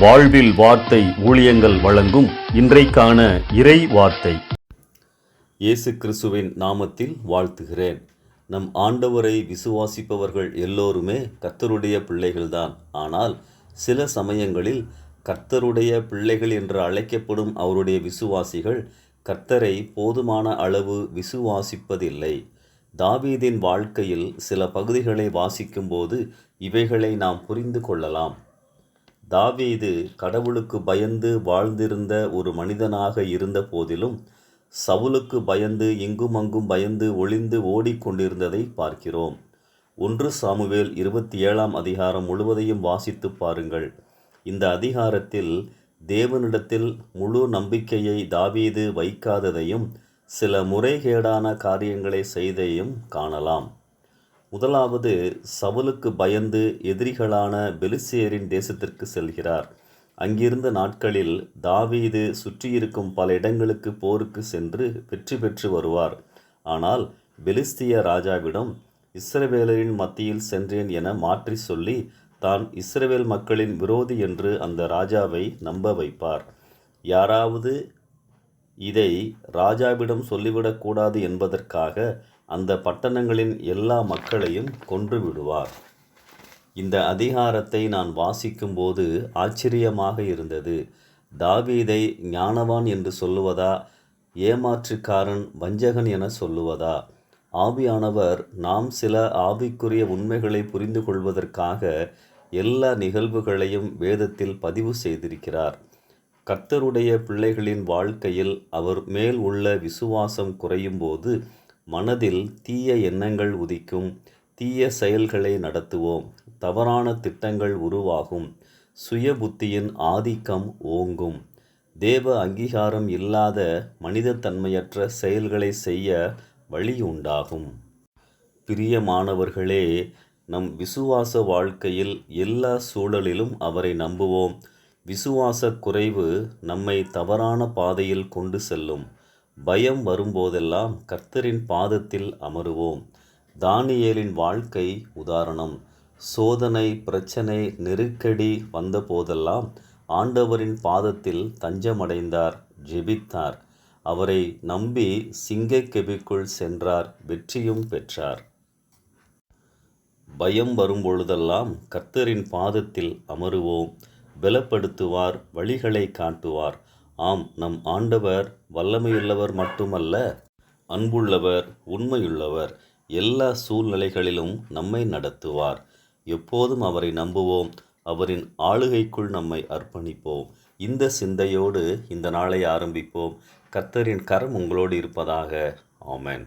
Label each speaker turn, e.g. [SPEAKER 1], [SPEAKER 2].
[SPEAKER 1] வாழ்வில் வார்த்தை ஊழியங்கள் வழங்கும் இன்றைக்கான இறை வார்த்தை.
[SPEAKER 2] இயேசு கிறிஸ்துவின் நாமத்தில் வாழ்த்துகிறேன். நம் ஆண்டவரை விசுவாசிப்பவர்கள் எல்லோருமே கர்த்தருடைய பிள்ளைகள்தான். ஆனால் சில சமயங்களில் கர்த்தருடைய பிள்ளைகள் என்று அழைக்கப்படும் அவருடைய விசுவாசிகள் கர்த்தரை போதுமான அளவு விசுவாசிப்பதில்லை. தாவீதின் வாழ்க்கையில் சில பகுதிகளை வாசிக்கும்போது இவைகளை நாம் புரிந்து கொள்ளலாம். தாவீது கடவுளுக்கு பயந்து வாழ்ந்திருந்த ஒரு மனிதனாக இருந்த போதிலும் சவுலுக்கு பயந்து இங்குமங்கும் பயந்து ஒளிந்து ஓடிக்கொண்டிருந்ததை பார்க்கிறோம். 1 சாமுவேல் 27 அதிகாரம் முழுவதையும் வாசித்து பாருங்கள். இந்த அதிகாரத்தில் தேவனிடத்தில் முழு நம்பிக்கையை தாவீது வைக்காததையும் சில முறைகேடான காரியங்களை செய்தையும் காணலாம். முதலாவது, சவுலுக்கு பயந்து எதிரிகளான பெலிஸ்தியரின் தேசத்திற்கு செல்கிறார். அங்கிருந்த நாட்களில் தாவீது சுற்றியிருக்கும் பல இடங்களுக்கு போருக்கு சென்று வெற்றி பெற்று வருவார். ஆனால் பெலிஸ்திய ராஜாவிடம் இஸ்ரவேலரின் மத்தியில் சென்றேன் என மாற்றி சொல்லி தான் இஸ்ரவேல் மக்களின் விரோதி என்று அந்த ராஜாவை நம்ப வைப்பார். யாராவது இதை ராஜாவிடம் சொல்லிவிடக்கூடாது என்பதற்காக அந்த பட்டணங்களின் எல்லா மக்களையும் கொன்று விடுவார். இந்த அதிகாரத்தை நான் வாசிக்கும்போது ஆச்சரியமாக இருந்தது. தாவீதை ஞானவான் என்று சொல்லுவதா, ஏமாற்றுக்காரன் வஞ்சகன் என சொல்லுவதா? ஆவியானவர் நாம் சில ஆவிக்குரிய உண்மைகளை புரிந்து கொள்வதற்காக எல்லா நிகழ்வுகளையும் வேதத்தில் பதிவு செய்திருக்கிறார். கர்த்தருடைய பிள்ளைகளின் வாழ்க்கையில் அவர் மேல் உள்ள விசுவாசம் குறையும்போது மனதில் தீய எண்ணங்கள் உதிக்கும், தீய செயல்களை நடத்துவோம், தவறான திட்டங்கள் உருவாகும், சுய புத்தியின் ஆதிக்கம் ஓங்கும், தேவ அங்கீகாரம் இல்லாத மனிதத்தன்மையற்ற செயல்களை செய்ய வழி உண்டாகும். பிரியமானவர்களே, நம் விசுவாச வாழ்க்கையில் எல்லா சூழலிலும் அவரை நம்புவோம். விசுவாச குறைவு நம்மை தவறான பாதையில் கொண்டு செல்லும். பயம் வரும்போதெல்லாம் கர்த்தரின் பாதத்தில் அமருவோம். தானியேலின் வாழ்க்கை உதாரணம். சோதனை, பிரச்சனை, நெருக்கடி வந்தபோதெல்லாம் ஆண்டவரின் பாதத்தில் தஞ்சமடைந்தார், ஜெபித்தார். அவரை நம்பி சிங்கக்கெபிக்குள் சென்றார், வெற்றியும் பெற்றார். பயம் வரும்பொழுதெல்லாம் கர்த்தரின் பாதத்தில் அமருவோம். பலப்படுத்துவார், வழிகளை காட்டுவார். ஆம், நம் ஆண்டவர் வல்லமையுள்ளவர் மட்டுமல்ல, அன்புள்ளவர், உண்மையுள்ளவர். எல்லா சூழ்நிலைகளிலும் நம்மை நடத்துவார். எப்போதும் அவரை நம்புவோம். அவரின் ஆளுகைக்குள் நம்மை அர்ப்பணிப்போம். இந்த சிந்தையோடு இந்த நாளை ஆரம்பிப்போம். கர்த்தரின் கரம் உங்களோடு இருப்பதாக. ஆமென்.